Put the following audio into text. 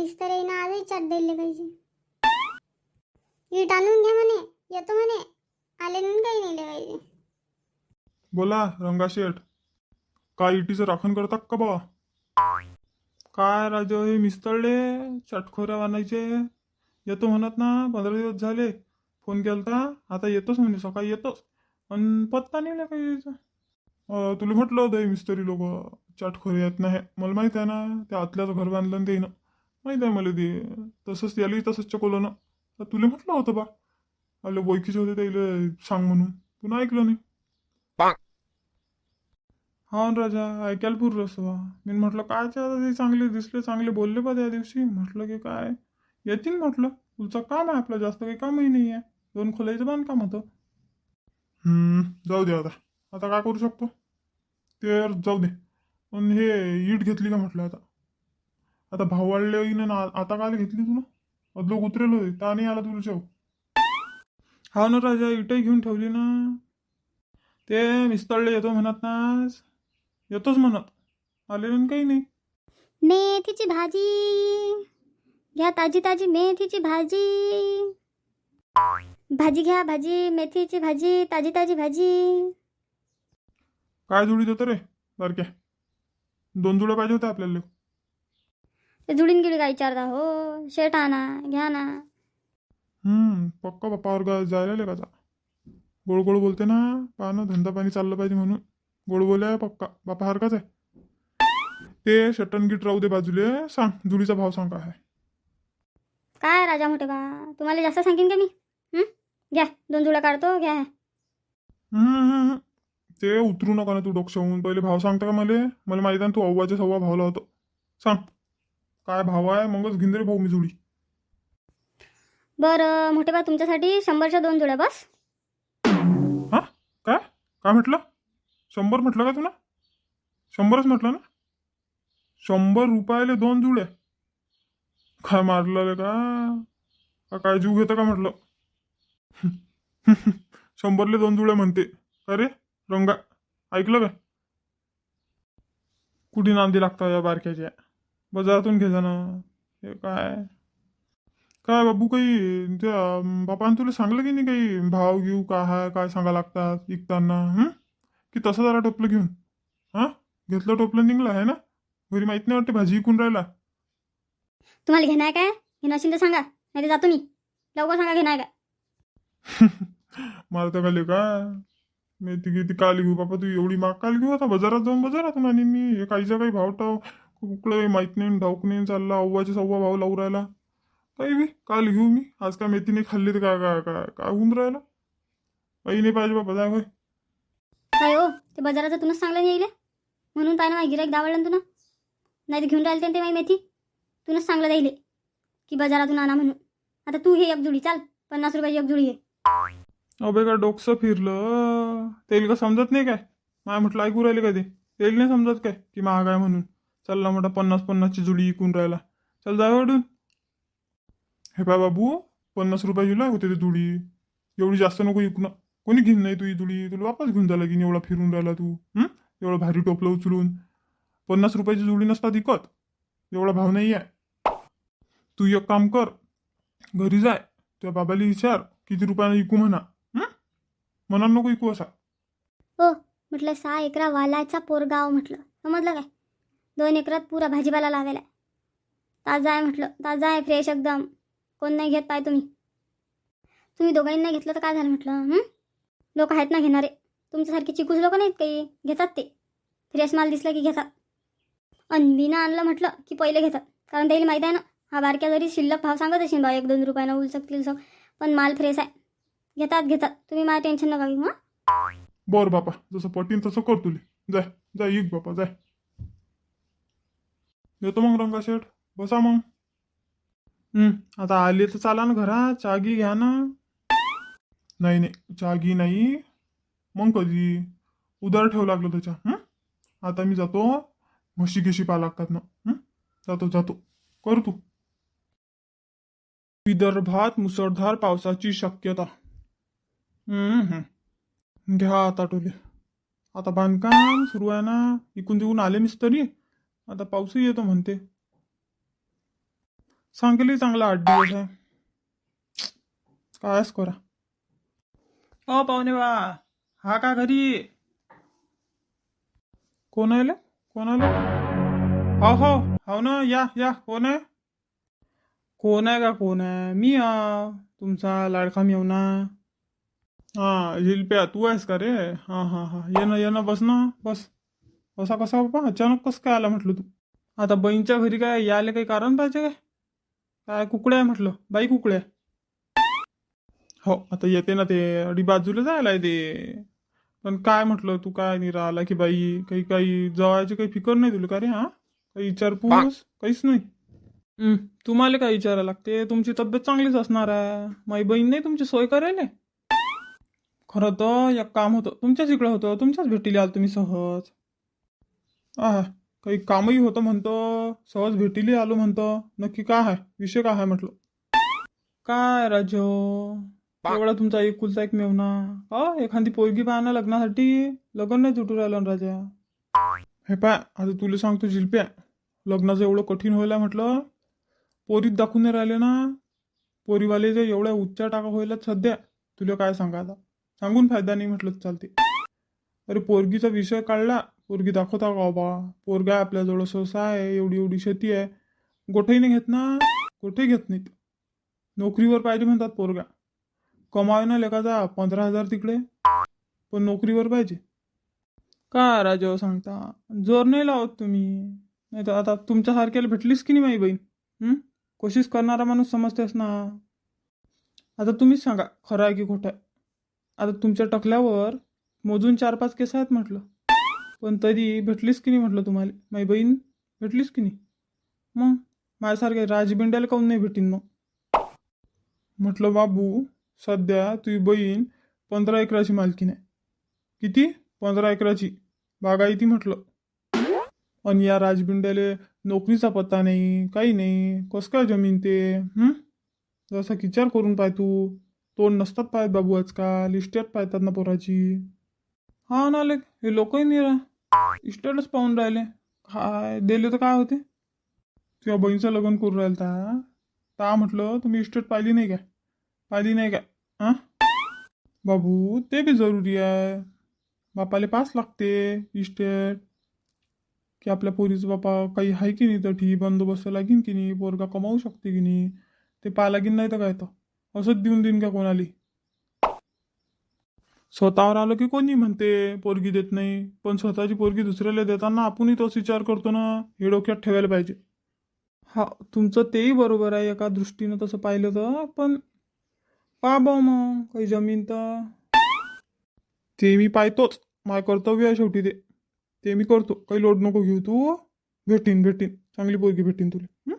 मिस्त्रीनं आजही चाट दिले पाहिजे. ईट आणून घ्या म्हणे, येतो म्हणे, आले नाही काही नेले पाहिजे. बोला रंगाशेठ, काय इटीचं राखण करतात का बा? काय राजा हे मिस्तळले चटखोऱ्या आणायचे. येतो म्हणत ना, 15 दिवस झाले. फोन केलता, आता येतोच म्हणे, सकाळी येतोच. आणि पत्ता नाही ना काही याचा. तुला म्हटलं होतं हे मिस्त्री लोक चटखोरे येत नाही. मला माहित आहे ना, त्या आतल्याचं घर बांधलं ना ते ना, माहित आहे मला ते. तसंच त्यालाही तसंच चकवलं ना. तर तुला म्हटलं होतं बा, आले ओळखीचे होते त्याला सांग म्हणून, पुन्हा ऐकलं नाही. हा न राजा, ऐकायला पुरलं असं बा. मी म्हटलं काय ते चांगले दिसले, चांगले बोलले बा त्या दिवशी. म्हटलं की काय येतील, म्हटलं तुमचं काम आहे, आपलं जास्त काही कामही नाही आहे. 2 खोल्याचं बांधकाम होतं. जाऊ दे आता. आता काय करू शकतो ते जाऊ दे. पण हे ईट घेतली का म्हटलं आता. आता भाव वाढले ना, आता काय घेतली तू ना. अदलोक उतरेल होते, ता नाही आला तुला शेव. हा ना राजा, इटही घेऊन ठेवली ना. ते मिस्तळले येतो म्हणत ना, येतोच म्हणत, आले नाही काही नाही. मेथीची भाजी घ्या, ताजी ताजी मेथीची भाजी. भाजी घ्या, भाजी, मेथीची भाजी, ताजी ताजी भाजी. काय जुडी देतो रे बारक्या? 2 जुड्या पाहिजे होत्या आपल्याला. ते जुडीन गिडी काय विचारता हो, शेट आणा, घ्या ना. पक्का बाप्पावर जायला का? गोड गोड बोलते ना, पहा ना, धंदा पाणी चाललं पाहिजे म्हणून. गोड बोलाय पक्का बापा हरकाच आहे. ते शटन गिट राहू दे बाजूले. सांग जुडीचा भाव सांग काय आहे. काय राजा मोठे बा, तुम्हाला जास्त सांगेन का मी? घ्या, 2 जुड्या काढतो, घ्या. ते उतरू नका ना तू डोक्षाहून. पहिले भाव सांगता का मला माहिती आहे तू अव्वाच्या सव्वा भावला होतो. सांग काय भाव आहे, मगच घेऊन रे भाऊ मी जुडी. बरं मोठे बा, तुमच्यासाठी 100च्या 2 जुड्या बस. हा काय काय म्हटलं? 100 म्हटलं का तुला? 100च म्हटलं ना. 100 रुपयाले 2 जुड्या? काय मारलं रे का काय जीव घेतं का म्हटलं. 100ले 2 जुड्या म्हणते का रे रंगा? ऐकलं काय? कुठे नांदी लागता या बारक्याच्या? बाजारातून घे ना. हे काय काय बाबू, काही त्या बापानं तुला सांगलं की नाही काही भाव घेऊ काय आहे, काय सांगा लागतात विकताना? की तसं जरा टोपलं घेऊन घेतलं, टोपलं निघलं आहे ना. घरी माहित नाही वाटते भाजी विकून राहिला. तुम्हाला घेणार काय? घेणार असेल तर सांगा, नाही तर जातो मी. लवकर सांगा, घेणार काय? मला तर काय का मी ती काल घेऊ बापा, तू एवढी माग काल घेऊ? आता बाजारात जाऊन बाजारातून आणि मी हे काहीचा काही भाव टाव कुठलं माहित नाही, ठाऊक नाही चालला. अव्वाचे सव्वा भाव लावून राहिला. काही बी काल घेऊ मी, आज काय मेथी नाही खाल्ली तर काय काय काय काय होऊन राहिलं. काही नाही पाहिजे बाबा, जाय होय. काय हो, ते बाजाराचं तुनच चांगलं नाही येईल म्हणून पाहिजे माझ्या गिराईक दावडलं तुला. नाही तर घेऊन राहिले ते माझी मेथी तुनच चांगलं द्यायले की बाजारातून आणा म्हणून. आता तू हे एक जुडी, चाल 50 रुपयाची एक जुडी आहे. अबे का डोकसं फिरलं? तेल का समजत नाही काय? माय म्हटलं ऐकू राहिले का ते? तेल नाही समजत काय की महाग आहे म्हणून? चालला मोठा 50-50ची जुडी विकून राहिला. चल जाय वाढून. हे पाय बाबू, 50 रुपयाची ला होते ते जुडी. एवढी जास्त नको विकणं. कोणी घेऊन नाही तू ही जुडी. तुला वापस घेऊन झाला की एवढा फिरून राहिला तू. एवढं भारी टोपलं उचलून 50 रुपयाची जुडी नसता विकत. एवढा भाव नाही आहे. तू एक काम कर, घरी जाय, तुझ्या बाबाला विचार किती रुपयाने विकू म्हणा. म्हणा नको विकू असा. हो म्हटलं 6 एकरा वालाचा पोरगाव, म्हटलं समजलं काय? 2 एकरात पुरा भाजीपाला लावायला. ताजा आहे म्हटलं, ताजा आहे, फ्रेश एकदम. कोण नाही घेत पाय तुम्ही दोघांनी नाही घेतलं तर काय झालं म्हटलं. लोक आहेत ना घेणारे, तुमच्यासारखे चिकूस लोक नाहीत काही, घेतात ते. फ्रेश माल दिसला की घेतात. बिना आणलं म्हटलं की पहिले घेतात, कारण त्याला माहीत आहे ना हा बारक्या जरी शिल्लक भाव सांगत असेल बा 1-2 रुपयानं उलसक तिलसक, पण माल फ्रेश आहे. घेतात तुम्ही, मला टेन्शन नका घेऊ. बर बापा, जसं पटीन तसं कर तुले. जाय जाय, इक बापा जाय. येतो मग रंगाशेठ, बसा मग. आता आले तर चाला ना घरात, चागी घ्या ना. नाही चागी नाही, मग कधी उदार ठेवू लागलं त्याच्या. आता मी जातो, म्हशी घेशी पा लागतात ना. जातो कर तू. विदर्भात मुसळधार पावसाची शक्यता. घ्या आता टोले. आता बांधकाम सुरू आहे ना, इकून तिकून आले मिस्तरी. आता पाऊसही येतो म्हणते. सांगली चांगला 8 दिवस आहे. कायच करा. पाहुणे बा, हा का घरी? कोण आले? कोण आलं? हो हो हो ना, या या. कोण आहे? कोण आहे का? कोण आहे? मी तुमचा लाडका मेवना. हा झिलप्या, तू आहेस का रे? हा हा हा, ये ना बस ना, बस. कसा कसा बाबा, अचानक कसं काय आला म्हटलं तू? आता बहीणच्या घरी काय यायला काही कारण पाहिजे काय? काय कुकड्या आहे म्हटलं, बाई कुकड्या. हो आता येते ना ते, अडी बाजूला जायला आहे ते. पण काय म्हटलं तू, काय नाही राहिला की बाई, काही काही जवायची काही फिकर नाही तुला का रे? हा काही विचारपूस काहीच नाही. तुम्हाला काय विचारायला लागते? तुमची तब्येत चांगलीच असणार आहे. माझी बहीण नाही तुमची सोय करायला. खरं तर एक काम होतं तुमच्याच इकडे, होतं तुमच्याच भेटीला आलो तुम्ही सहज. काही कामही होतं म्हणतो, सहज भेटीला आलो म्हणतो. नक्की काय आहे विषय, काय आहे म्हटलं? काय राजो, एवढा तुमचा एकुलता एक मेवना. एखादी पोरगी पाहणं लग्नासाठी, लग्न नाही तुटू राहिलं ना राजा. हे पाय, आता तुला सांगतो शिल्प्या, लग्नाचं एवढं कठीण व्हायला म्हटलं. पोरीत दाखवून नाही राहिले ना. पोरीवाले जे एवढ्या उच्चा टाका व्हायला सध्या, तुला काय सांगा आता. सांगून फायदा नाही म्हटलं तर चालते. अरे पोरगीचा विषय काढला, पोरगी दाखवता का बा? पोरगा आपल्याजवळ सहसा आहे, एवढी एवढी शेती आहे. गोठही नाही घेत ना, गोठही घेत नाहीत. नोकरीवर पाहिजे म्हणतात पोरगा. कमावे ना लेखाचा 15,000 तिकडे, पण नोकरीवर पाहिजे. का राजावर सांगता, जोर नाही लावत तुम्ही. नाही तर आता तुमच्यासारख्याला भेटलीस की नाही माझी बहीण? कोशिश करणारा माणूस समजतेस ना. आता तुम्हीच सांगा, खरं आहे की खोटं आहे. आता तुमच्या टकल्यावर मोजून 4-5 केस आहेत म्हटलं, पण तरी भेटलीस की नाही म्हटलं तुम्हाला माझी बहीण? भेटलीस की नाही? मग माझ्यासारख्या राजबिंड्याला काऊन नाही भेटीन मग? म्हटलं बाबू, सध्या तुझी बहीण 15 एकराची मालकीण आहे. किती? 15 एकराची बागायती म्हटलं. आणि या राजबिंड्याले नोकरीचा पत्ता नाही, काही नाही. कसं काय जमीन ते? जसा विचार करून पाय तू. तोंड नसतात पाहत बाबू आजकाल, इस्टेट पाहतात ना पोराची. हा ना, हे लोकही नाही इस्टेटच पाहून राहिले. काय दिले तर काय होते? तुझ्या बहीणचं लग्न करून राहिलं ता म्हटलं तुम्ही इस्टेट पाहिली नाही काय? पाहिली नाही काय? हां बाबू, ते बी जरुरी आहे. बापाले पास लागते इस्टेट, की आपल्या पोरीचं बापा काही आहे की नाही, तठी बंदोबस्त लागीन की नाही, पोरगा कमावू शकते की नाही, ते पा लागीन. नाही तर काय तर असंच देऊन देईन का कोणाली? स्वतःवर आलं की कोणी म्हणते पोरगी देत नाही, पण स्वतःची पोरगी दुसऱ्याला देताना आपणही तोच विचार करतो ना, हे डोक्यात ठेवायला पाहिजे. हा, तुमचं तेही बरोबर आहे एका दृष्टीनं तसं पाहिलं तर, पण पा बा मग काही जमीन तर. ते मी पाहतोच, माझं कर्तव्य आहे शेवटी ते. ते मी करतो, काही लोड नको घेऊ तू. भेटीन चांगली पोरगी भेटीन तुला.